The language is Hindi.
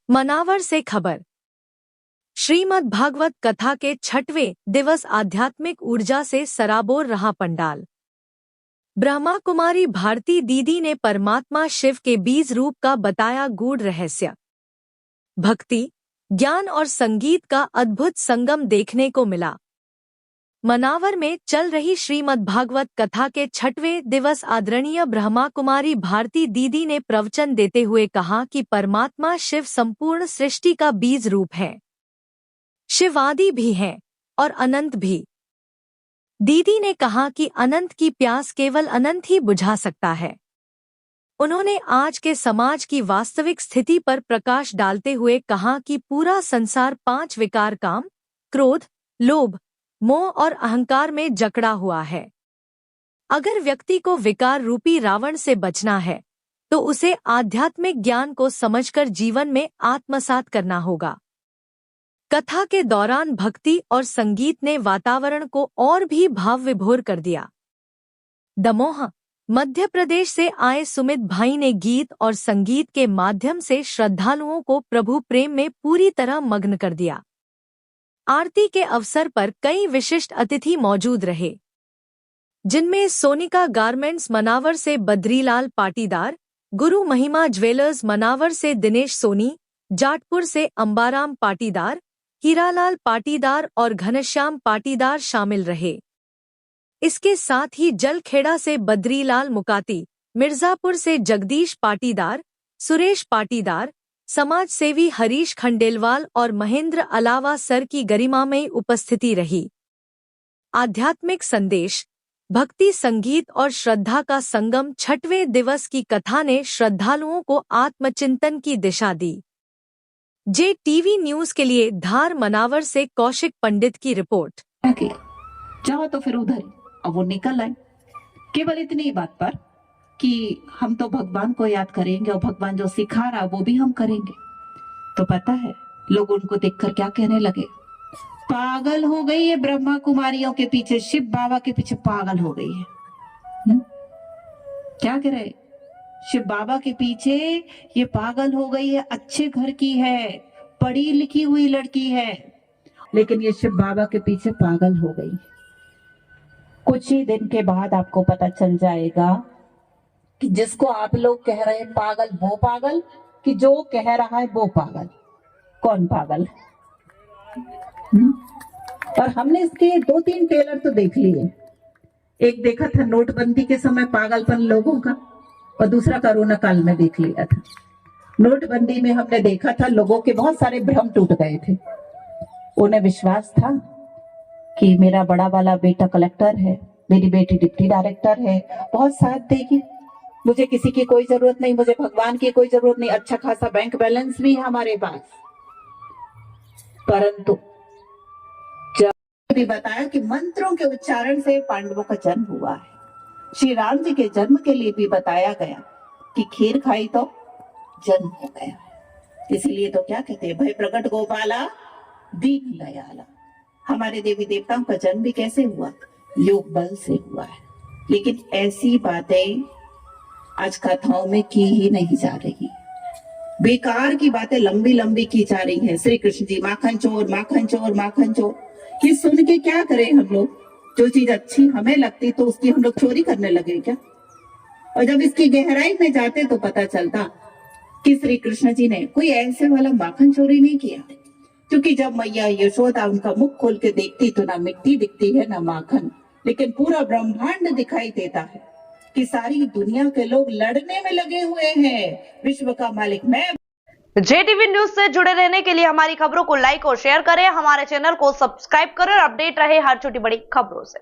मनावर से खबर। श्रीमद् भागवत कथा के 6वें दिवस आध्यात्मिक ऊर्जा से सराबोर रहा पंडाल। ब्रह्मा कुमारी भारती दीदी ने परमात्मा शिव के बीज रूप का बताया गूढ़ रहस्य। भक्ति, ज्ञान और संगीत का अद्भुत संगम देखने को मिला। मनावर में चल रही श्रीमद् भागवत कथा के 6वें दिवस आदरणीय ब्रह्मा कुमारी भारती दीदी ने प्रवचन देते हुए कहा कि परमात्मा शिव संपूर्ण सृष्टि का बीज रूप है। शिव आदि भी हैं और अनंत भी। दीदी ने कहा कि अनंत की प्यास केवल अनंत ही बुझा सकता है। उन्होंने आज के समाज की वास्तविक स्थिति पर प्रकाश डालते हुए कहा कि पूरा संसार 5 विकार काम, क्रोध, लोभ, मोह और अहंकार में जकड़ा हुआ है। अगर व्यक्ति को विकार रूपी रावण से बचना है तो उसे आध्यात्मिक ज्ञान को समझकर जीवन में आत्मसात करना होगा। कथा के दौरान भक्ति और संगीत ने वातावरण को और भी भाव विभोर कर दिया। दमोह, मध्य प्रदेश से आए सुमित भाई ने गीत और संगीत के माध्यम से श्रद्धालुओं को प्रभु प्रेम में पूरी तरह मग्न कर दिया। आरती के अवसर पर कई विशिष्ट अतिथि मौजूद रहे, जिनमें सोनिका गारमेंट्स मनावर से बद्रीलाल पाटीदार, गुरु महिमा ज्वेलर्स मनावर से दिनेश सोनी, जाटपुर से अंबाराम पाटीदार, हीरालाल पाटीदार और घनश्याम पाटीदार शामिल रहे। इसके साथ ही जलखेड़ा से बद्रीलाल मुकाती, मिर्जापुर से जगदीश पाटीदार, सुरेश पाटीदार, समाज सेवी हरीश खंडेलवाल और महेंद्र अलावा सर की गरिमामयी उपस्थिति रही। आध्यात्मिक संदेश, भक्ति, संगीत और श्रद्धा का संगम 6वें दिवस की कथा ने श्रद्धालुओं को आत्मचिंतन की दिशा दी। JTV न्यूज के लिए धार मनावर से कौशिक पंडित की रिपोर्ट। जाओ तो फिर उधर, अब वो निकल आए केवल इतनी बात पर कि हम तो भगवान को याद करेंगे और भगवान जो सिखा रहा वो भी हम करेंगे। तो पता है लोग उनको देखकर क्या कहने लगे? पागल हो गई है, ब्रह्मा कुमारियों के पीछे, शिव बाबा के पीछे पागल हो गई है। क्या कह रहे? शिव बाबा के पीछे ये पागल हो गई है, अच्छे घर की है, पढ़ी लिखी हुई लड़की है, लेकिन ये शिव बाबा के पीछे पागल हो गई। कुछ ही दिन के बाद आपको पता चल जाएगा कि जिसको आप लोग कह रहे हैं पागल वो पागल, कि जो कह रहा है वो पागल। कौन पागल? और हमने इसके 2-3 ट्रेलर तो देख लिए। एक देखा था नोटबंदी के समय पागलपन लोगों का, और दूसरा कोरोना काल में देख लिया था। नोटबंदी में हमने देखा था लोगों के बहुत सारे भ्रम टूट गए थे। उन्हें विश्वास था कि मेरा बड़ा वाला बेटा कलेक्टर है, मेरी बेटी डिप्टी डायरेक्टर है, बहुत साथ देगी, मुझे किसी की कोई जरूरत नहीं, मुझे भगवान की कोई जरूरत नहीं, अच्छा खासा बैंक बैलेंस भी है हमारे पास। परंतु जब भी बताया कि मंत्रों के उच्चारण से पांडवों का जन्म हुआ है, श्री राम जी के जन्म के लिए भी बताया गया कि खीर खाई तो जन्म हो गया। इसलिए तो क्या कहते हैं, भय प्रकट गोपाला दीन दयाला। हमारे देवी देवताओं का जन्म भी कैसे हुआ? योग बल से हुआ है। लेकिन ऐसी बातें आज कथाओं में की ही नहीं जा रही, बेकार की बातें लंबी लंबी की जा रही है। श्री कृष्ण जी माखन चोर, माखन चोर, माखन चोर। ये सुन के क्या करें हम लोग? जो चीज अच्छी हमें लगती तो उसकी हम लोग चोरी करने लगे क्या? और जब इसकी गहराई में जाते तो पता चलता कि श्री कृष्ण जी ने कोई ऐसे वाला माखन चोरी नहीं किया, क्योंकि जब मैया यशोदा उनका मुख खोल के देखती तो ना मिट्टी दिखती है ना माखन, लेकिन पूरा ब्रह्मांड दिखाई देता है कि सारी दुनिया के लोग लड़ने में लगे हुए हैं। विश्व का मालिक मैं। JTV न्यूज से जुड़े रहने के लिए हमारी खबरों को लाइक और शेयर करें, हमारे चैनल को सब्सक्राइब करें और अपडेट रहे हर छोटी बड़ी खबरों से।